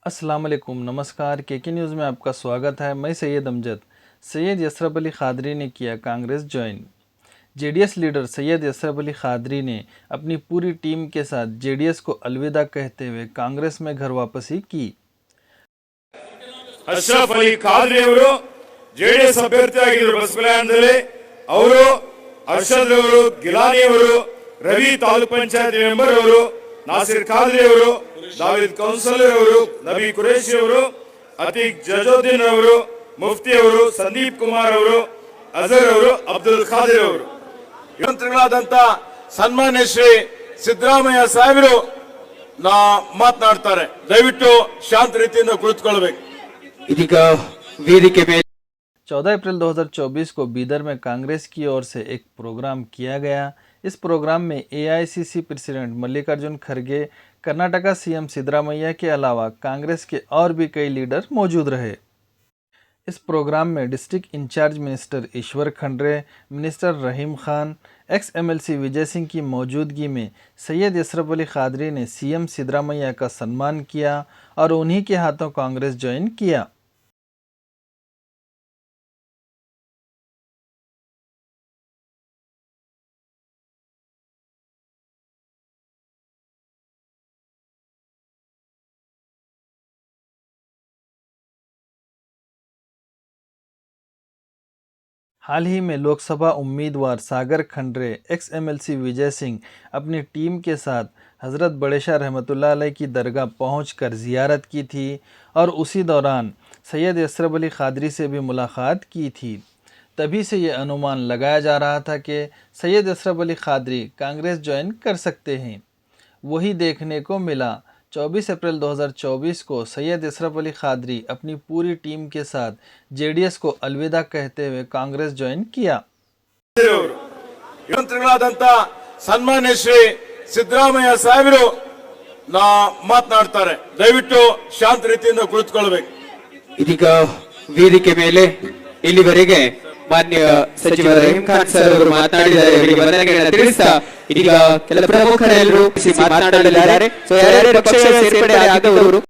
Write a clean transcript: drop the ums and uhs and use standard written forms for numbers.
अस्सलाम वालेकुम, नमस्कार। के न्यूज़ में आपका स्वागत है। मैं सैयद अमजद। सैयद यसरब अली खादरी ने किया Congress join. JDS leader Syed Yathrib Ali Qadri ने अपनी पूरी टीम के साथ जेडीएस को अलविदा कहते हुए कांग्रेस में घर वापसी की। ಅಶ್ರಫ್ ಅಲಿ ಖಾದ್ರಿ ಅವರು ಜೆಡಿಎಸ್ ಅಭ್ಯರ್ಥಿಯಾಗಿದ್ದರು ಬಸ್ ಪ್ರಯಾಣದಲ್ಲಿ. ಅವರು ಅರ್ಷದ್ ಅವರು, ಗಿಲಾನಿ ಅವರು, ರವಿ ತಾಲೂಕ್ ಪಂಚಾಯತ್ ಮೆಂಬರ್ ಅವರು, ನಾಸಿರ್ ಖಾದ್ರಿ ಅವರು, ಜಾವೇದ್ ಕೌನ್ಸಲರ್ ಅವರು, ನಬಿ ಕುರೇಶಿ ಅವರು, ಅತೀಕ್ ಜಜುದ್ದೀನ್ ಅವರು, ಮುಫ್ತಿ ಅವರು, ಸಂದೀಪ್ ಕುಮಾರ್ ಅವರು, ಅಜರ್ ಅವರು, ಅಬ್ದುಲ್ ಖಾದಿರ್ ಅವರು, ಮಂತ್ರಿಗಳಾದಂತ ಸನ್ಮಾನ್ಯ ಶ್ರೀ ಸಿದ್ದರಾಮಯ್ಯ ಸಾಹೇಬರು ಮಾತನಾಡ್ತಾರೆ. ದಯವಿಟ್ಟು ಶಾಂತ ರೀತಿಯಿಂದ ಕುಳಿತುಕೊಳ್ಳಬೇಕು. 14 अप्रैल 2024 को बीदर में कांग्रेस की ओर से एक प्रोग्राम किया गया। इस प्रोग्राम में एआईसीसी प्रेसिडेंट मल्लिकार्जुन खड़गे, कर्नाटका सीएम सिद्धरामैया के अलावा कांग्रेस के और भी कई लीडर मौजूद रहे। इस प्रोग्राम में डिस्ट्रिक्ट इंचार्ज मिनिस्टर ईश्वर खंड्रे, मिनिस्टर रहीम खान, एक्स एमएलसी विजय सिंह की मौजूदगी में सैयद यसरब अली खादरी ने सीएम सिद्धरामैया का सम्मान किया और उन्हीं के हाथों कांग्रेस ज्वाइन किया। हाल ही में लोकसभा उम्मीदवार सागर खंड्रे, एक्स एमएलसी विजय सिंह अपनी टीम के साथ हज़रत बड़े शाह रहमतुल्लाह अलैह की दरगाह पहुंचकर ज़ियारत की थी और उसी दौरान सैयद यसरब अली खादरी से भी मुलाकात की थी। तभी से ये अनुमान लगाया जा रहा था कि सैयद यसरब अली खादरी कांग्रेस ज्वाइन कर सकते हैं। वही देखने को मिला। 24 अप्रैल 2024 को सैयद यसरब अली खादरी अपनी पूरी टीम के साथ जेडीएस को अलविदा कहते हुए कांग्रेस ज्वाइन किया। ಮಂತ್ರಿಗಳಾದಂತ ಸನ್ಮಾನ್ಯ ಶ್ರೀ ಸಿದ್ದರಾಮಯ್ಯ ಸಾಹೇಬರು ಮಾತನಾಡ್ತಾರೆ. ದಯವಿಟ್ಟು ಶಾಂತ ರೀತಿಯಿಂದ ಕುಳಿತುಕೊಳ್ಳಬೇಕು. ಇದೀಗ ವೇದಿಕೆ ಮೇಲೆ ಇಲ್ಲಿವರೆಗೆ ಮಾನ್ಯ ಸಚಿವ ರಹೀಂ ಖಾನ್ ಸರ್ ಅವರು ಮಾತನಾಡಿದ್ದಾರೆ. ಅವರಿಗೆ ವಂದನೆಗಳನ್ನು ತಿಳಿಸ್ತಾ ಇದೀಗ ಕೆಲ ಪ್ರಮುಖರೆಲ್ಲರೂ ಮಾತನಾಡಲಿದ್ದಾರೆ. ಸೊ ಯಾರ್ಯಾರು ಪಕ್ಷ ಸೇರ್ಪಡೆ ಆಗಿದವರು